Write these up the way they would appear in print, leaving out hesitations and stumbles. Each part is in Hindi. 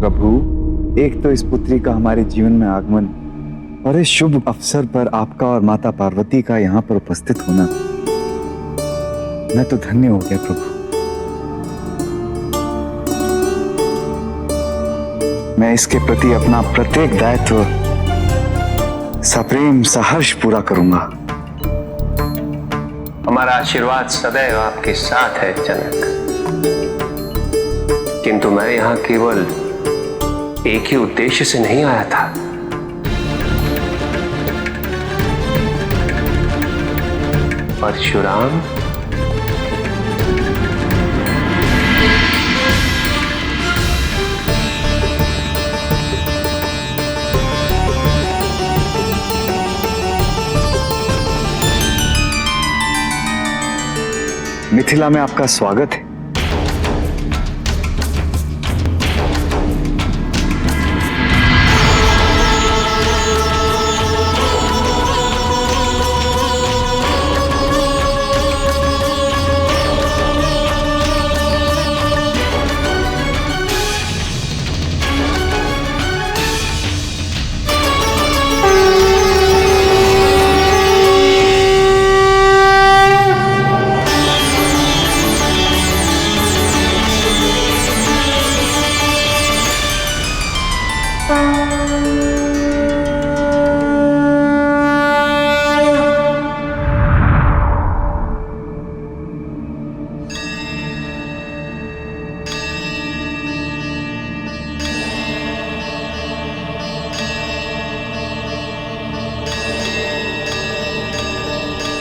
प्रभु, एक तो इस पुत्री का हमारे जीवन में आगमन और इस शुभ अवसर पर आपका और माता पार्वती का यहाँ पर उपस्थित होना, मैं तो धन्य हो गया प्रभु। मैं इसके प्रति अपना प्रत्येक दायित्व सप्रेम सहर्ष पूरा करूंगा। हमारा आशीर्वाद सदैव आपके साथ है जनक, किंतु मैं यहाँ केवल एक ही उद्देश्य से नहीं आया था। परशुराम, मिथिला में आपका स्वागत है।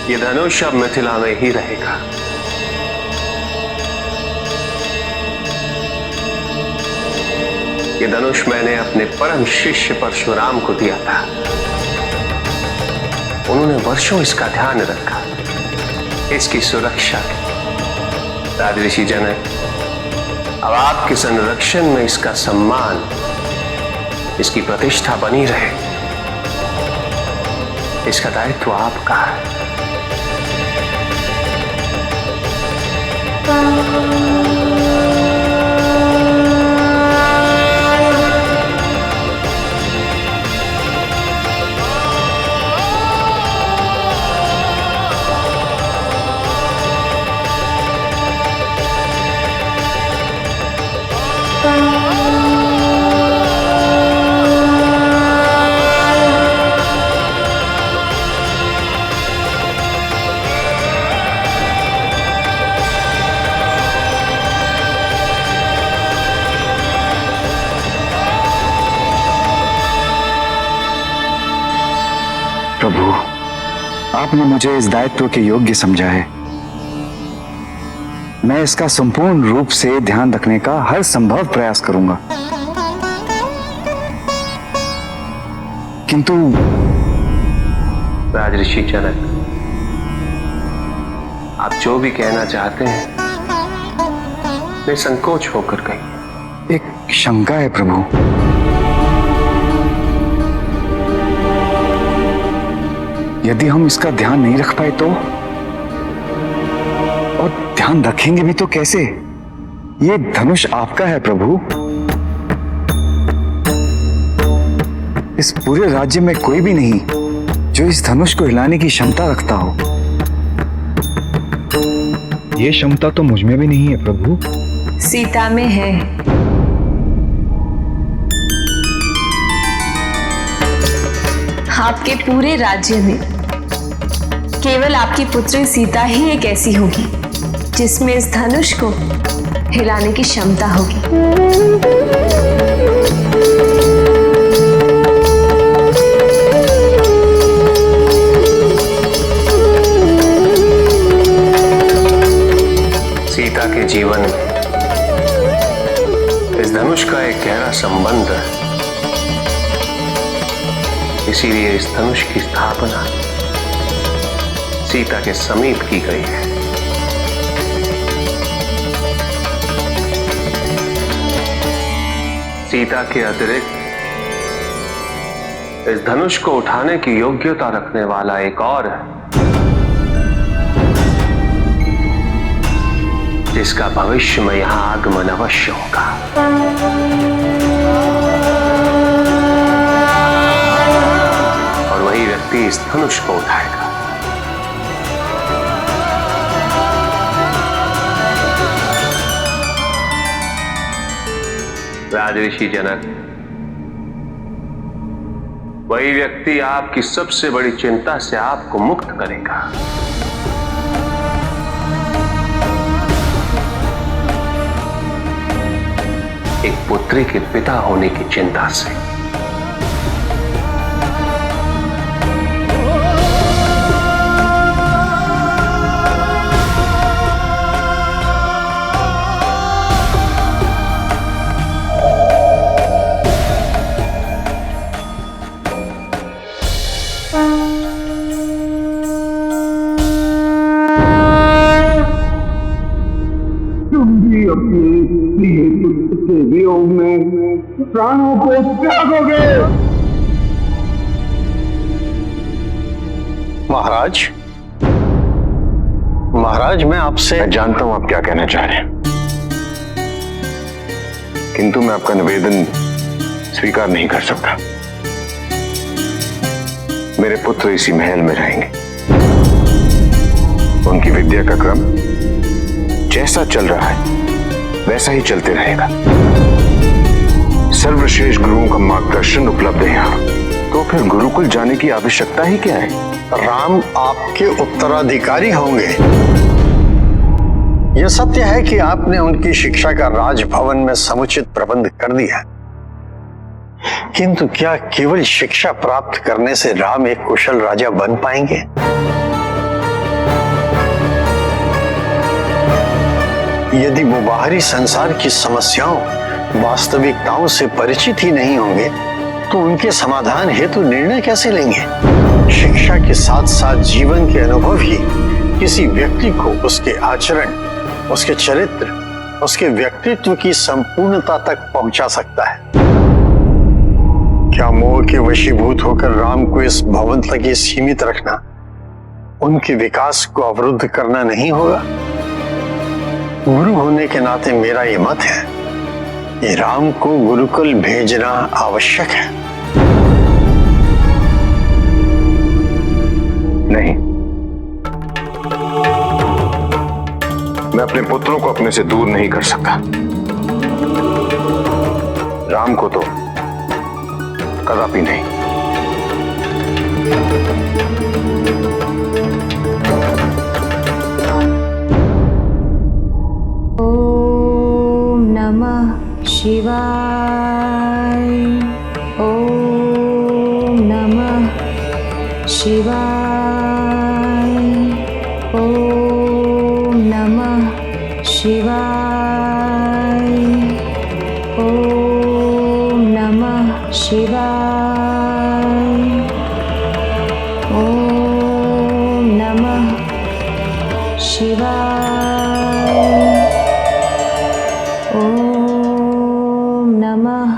ये धनुष अब मिथिला में ही रहेगा। ये धनुष मैंने अपने परम शिष्य परशुराम को दिया था। उन्होंने वर्षों इसका ध्यान रखा, इसकी सुरक्षा की। राजऋषि जनक, अब आपके संरक्षण में इसका सम्मान, इसकी प्रतिष्ठा बनी रहे, इसका दायित्व आपका है। प्रभु, आपने मुझे इस दायित्व के योग्य समझा है। मैं इसका संपूर्ण रूप से ध्यान रखने का हर संभव प्रयास करूंगा। किंतु राजऋषि जनक, आप जो भी कहना चाहते हैं निसंकोच होकर कहिए। एक शंका है प्रभु। यदि हम इसका ध्यान नहीं रख पाए तो, और ध्यान रखेंगे भी तो कैसे? ये धनुष आपका है प्रभु। इस पूरे राज्य में कोई भी नहीं जो इस धनुष को हिलाने की क्षमता रखता हो। ये क्षमता तो मुझ में भी नहीं है प्रभु। सीता में है। आपके पूरे राज्य में केवल आपकी पुत्री सीता ही एक ऐसी होगी जिसमें इस धनुष को हिलाने की क्षमता होगी। सीता के जीवन में इस धनुष का एक गहरा संबंध है, इसीलिए इस धनुष की स्थापना सीता के समीप की गई है। सीता के अतिरिक्त इस धनुष को उठाने की योग्यता रखने वाला एक और है, जिसका भविष्य में यहां आगमन अवश्य होगा। व्यक्ति इस धनुष को उठाएगा। राजऋषि जनक, वही व्यक्ति आपकी सबसे बड़ी चिंता से आपको मुक्त करेगा। एक पुत्री के पिता होने की चिंता से। प्राणों को त्यागोगे। महाराज, महाराज मैं आपसे। मैं जानता हूं आप क्या कहना चाह रहे हैं, किंतु मैं आपका निवेदन स्वीकार नहीं कर सकता। मेरे पुत्र इसी महल में रहेंगे। उनकी विद्या का क्रम जैसा चल रहा है वैसा ही चलते रहेगा। सर्वश्रेष्ठ गुरुओं का मार्गदर्शन उपलब्ध है यहाँ, तो फिर गुरुकुल जाने की आवश्यकता ही क्या है? राम आपके उत्तराधिकारी होंगे। यह सत्य है कि आपने उनकी शिक्षा का राजभवन में समुचित प्रबंध कर दिया, किंतु क्या केवल शिक्षा प्राप्त करने से राम एक कुशल राजा बन पाएंगे? यदि वो बाहरी संसार की समस्याओं, वास्तविकताओं से परिचित ही नहीं होंगे तो उनके समाधान हेतु निर्णय कैसे लेंगे? शिक्षा के साथ साथ जीवन के अनुभव ही किसी व्यक्ति को उसके आचरण, उसके चरित्र, उसके व्यक्तित्व की संपूर्णता तक पहुंचा सकता है। क्या मोह के वशीभूत होकर राम को इस भवन तक ही सीमित रखना उनके विकास को अवरुद्ध करना नहीं होगा? गुरु होने के नाते मेरा यह मत है कि राम को गुरुकुल भेजना आवश्यक है। नहीं, मैं अपने पुत्रों को अपने से दूर नहीं कर सकता। राम को तो कदापि नहीं। ओम नमः शिवाय। ओम नमः शिवाय। ओम नमः शिवाय। ओम नमः शिवाय। ओम नमः शिवाय। ओम नमः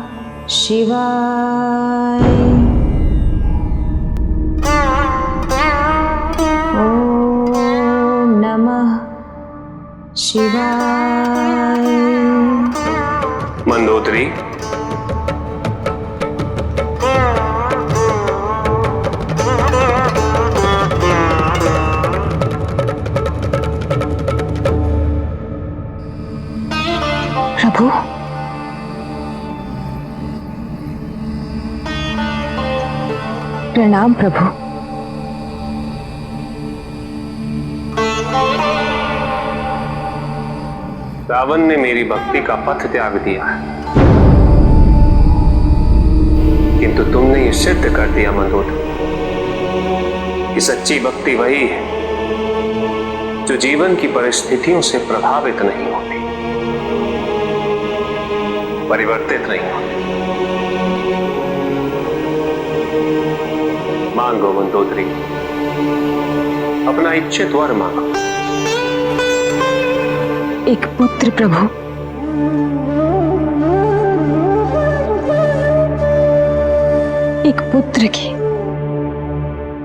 शिवाय। ओम नमः शिवाय। मंदोदरी, प्रभु, प्रणाम प्रभु। रावण ने मेरी भक्ति का पथ त्याग दिया है, किंतु तुमने ये सिद्ध कर दिया मंदोदरी कि सच्ची भक्ति वही है जो जीवन की परिस्थितियों से प्रभावित नहीं होती, परिवर्तित नहीं होती। मांगो मंदोदरी, अपना इच्छित वर मांगो। एक पुत्र प्रभु। एक पुत्र की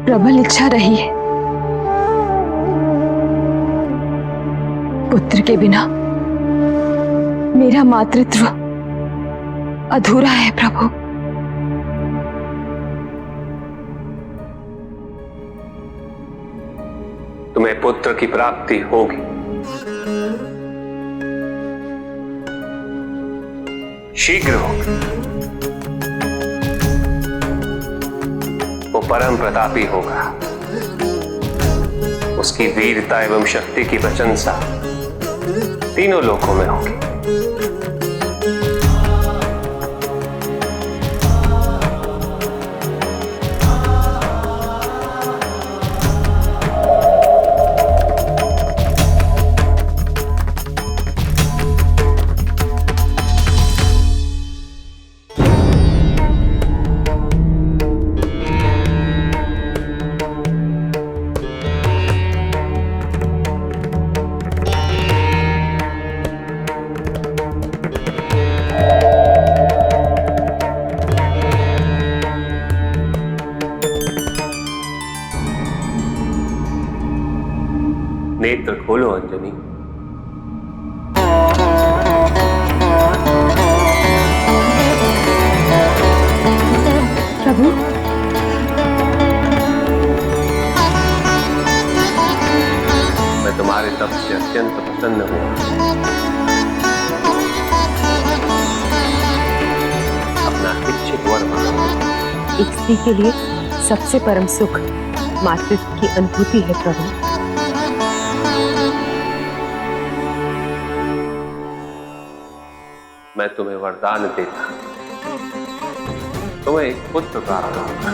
प्रबल इच्छा रही है। पुत्र के बिना मेरा मातृत्व अधूरा है प्रभु। पुत्र की प्राप्ति होगी। शीघ्र होगी। वो परम प्रतापी होगा। उसकी वीरता एवं शक्ति की प्रशंसा तीनों लोकों में होगी। नेत्र खोलो अंजनी। प्रभु, मैं तुम्हारे तप से अत्यंत प्रसन्न हुआ। अपना इच्छित वर मांगो। एक स्त्री के लिए सबसे परम सुख मातृत्व की अनुभूति है प्रभु। मैं तुम्हें वरदान देता हूं, तुम्हें एक पुत्र प्राप्त होगा।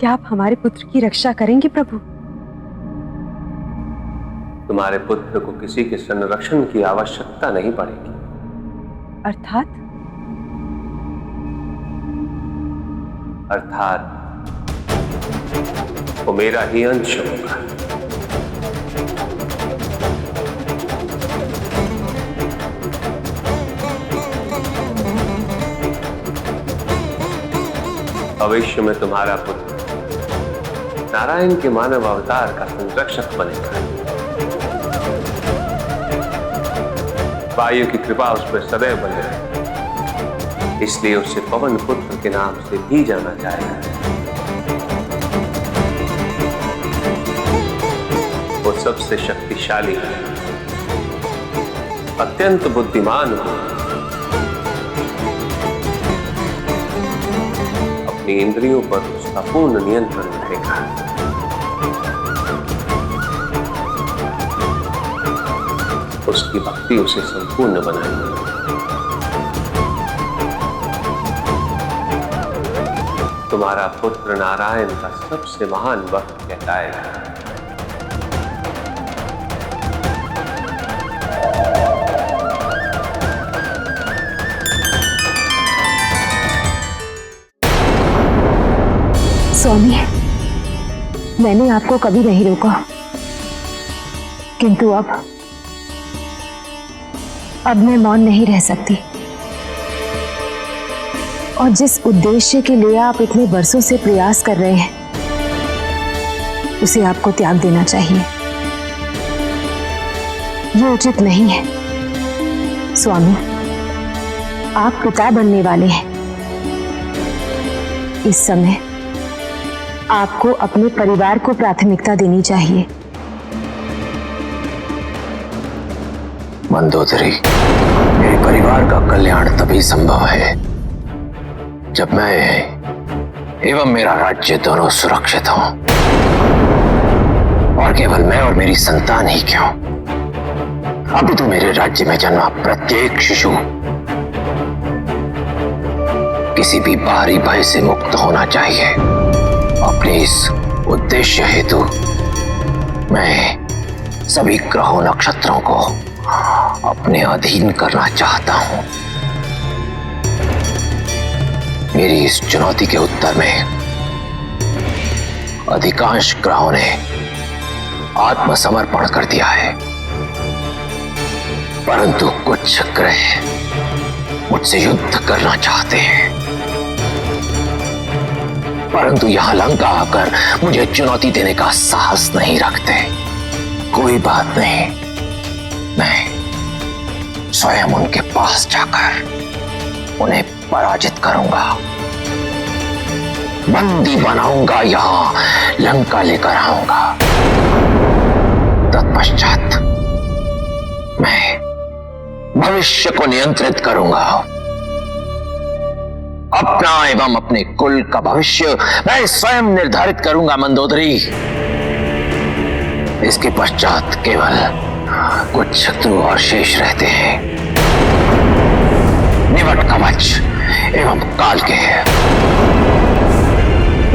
क्या आप हमारे पुत्र की रक्षा करेंगे प्रभु? तुम्हारे पुत्र को किसी के संरक्षण की आवश्यकता नहीं पड़ेगी। अर्थात वो मेरा ही अंश होगा। भविष्य में तुम्हारा पुत्र नारायण के मानव अवतार का संरक्षक बनेगा। वायु की कृपा उस पर सदैव बने रहे, इसलिए उसे पवन पुत्र के नाम से भी जाना जाएगा। वो सबसे शक्तिशाली है, अत्यंत बुद्धिमान हो, अपनी इंद्रियों पर उसका पूर्ण नियंत्रण रहेगा। उसकी भक्ति उसे संपूर्ण बनाएगी। तुम्हारा पुत्र नारायण का सबसे महान भक्त कहलाएगा। स्वामी, मैंने आपको कभी नहीं रोका, किंतु अब मैं मौन नहीं रह सकती। और जिस उद्देश्य के लिए आप इतने वर्षों से प्रयास कर रहे हैं, उसे आपको त्याग देना चाहिए। ये उचित नहीं है। स्वामी, आप पिता बनने वाले हैं। इस समय आपको अपने परिवार को प्राथमिकता देनी चाहिए। मंदोदरी, मेरे परिवार का कल्याण तभी संभव है जब मैं एवं मेरा राज्य दोनों सुरक्षित हों। और केवल मैं और मेरी संतान ही क्यों, अभी तो मेरे राज्य में जन्मा प्रत्येक शिशु किसी भी बाहरी भय से मुक्त होना चाहिए। अपने इस उद्देश्य हेतु मैं सभी ग्रहों नक्षत्रों को अपने अधीन करना चाहता हूं। मेरी इस चुनौती के उत्तर में अधिकांश ग्रहों ने आत्मसमर्पण कर दिया है। परंतु कुछ ग्रह मुझसे युद्ध करना चाहते हैं, परंतु यहां लंका आकर मुझे चुनौती देने का साहस नहीं रखते। कोई बात नहीं, मैं स्वयं उनके पास जाकर उन्हें पराजित करूंगा, बंदी बनाऊंगा, यहां लंका लेकर आऊंगा। तत्पश्चात मैं भविष्य को नियंत्रित करूंगा। अपना एवं अपने कुल का भविष्य मैं स्वयं निर्धारित करूंगा मंदोदरी। इसके पश्चात केवल कुछ शत्रु और शेष रहते हैं, निवट कवच एवं काल के।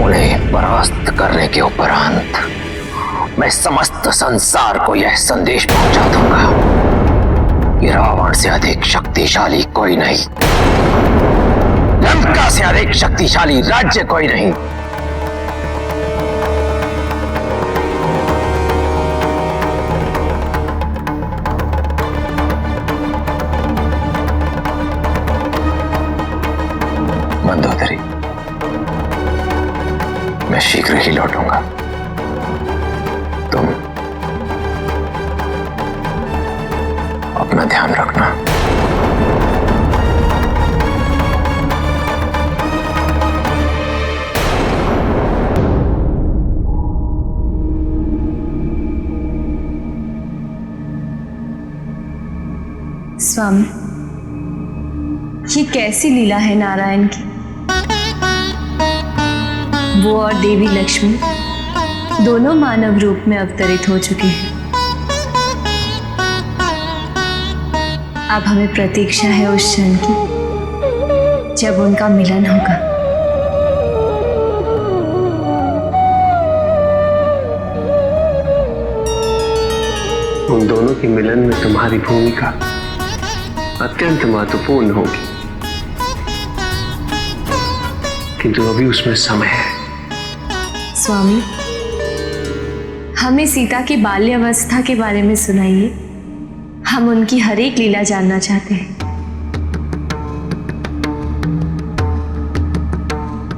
उन्हें परास्त करने के उपरांत मैं समस्त संसार को यह संदेश पहुंचा दूंगा कि रावण से अधिक शक्तिशाली कोई नहीं, लंका से अधिक शक्तिशाली राज्य कोई नहीं। मंदोदरी, मैं शीघ्र ही लौटूंगा। तुम अपना ध्यान रखना। स्वामी, ये कैसी लीला है नारायण की। वो और देवी लक्ष्मी दोनों मानव रूप में अवतरित हो चुके हैं। अब हमें प्रतीक्षा है उस क्षण की जब उनका मिलन होगा। उन दोनों के मिलन में तुम्हारी भूमिका अत्यंत महत्वपूर्ण होगी, किंतु अभी उसमें समय है। स्वामी, हमें सीता की बाल्यावस्था के बारे में सुनाइए। हम उनकी हर एक लीला जानना चाहते हैं।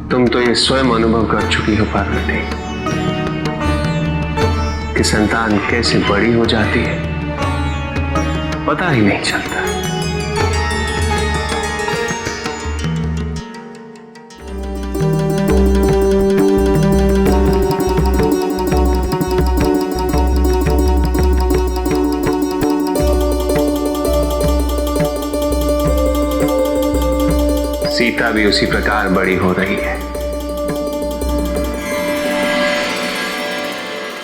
तुम तो ये स्वयं अनुभव कर चुकी हो पार्वती कि संतान कैसे बड़ी हो जाती है, पता ही नहीं चलता। सीता भी उसी प्रकार बड़ी हो रही है।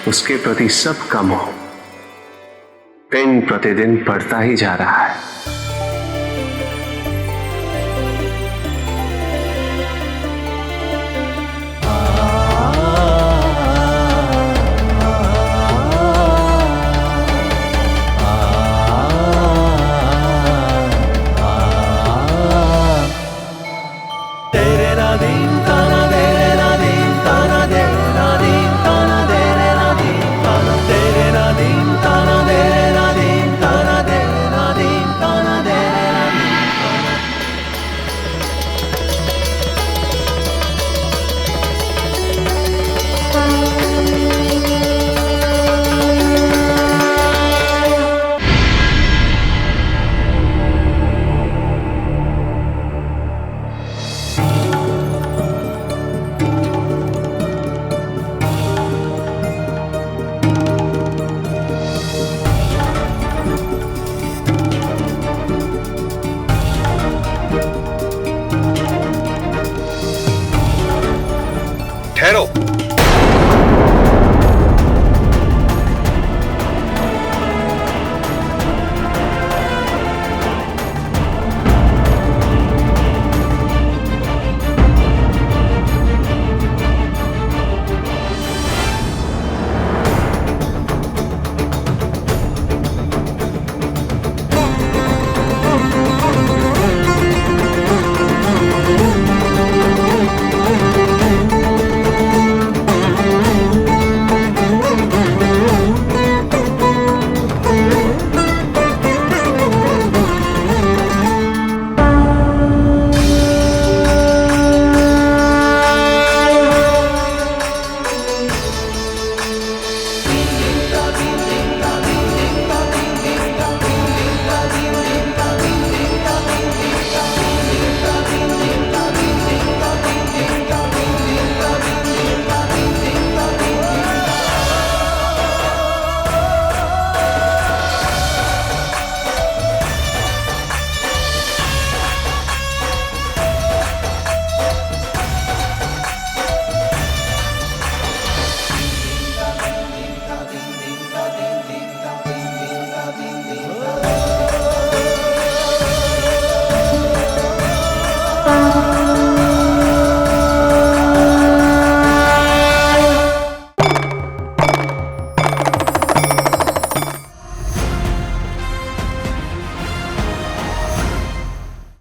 उसके प्रति सब का मोह दिन प्रतिदिन बढ़ता ही जा रहा है। ठहरो।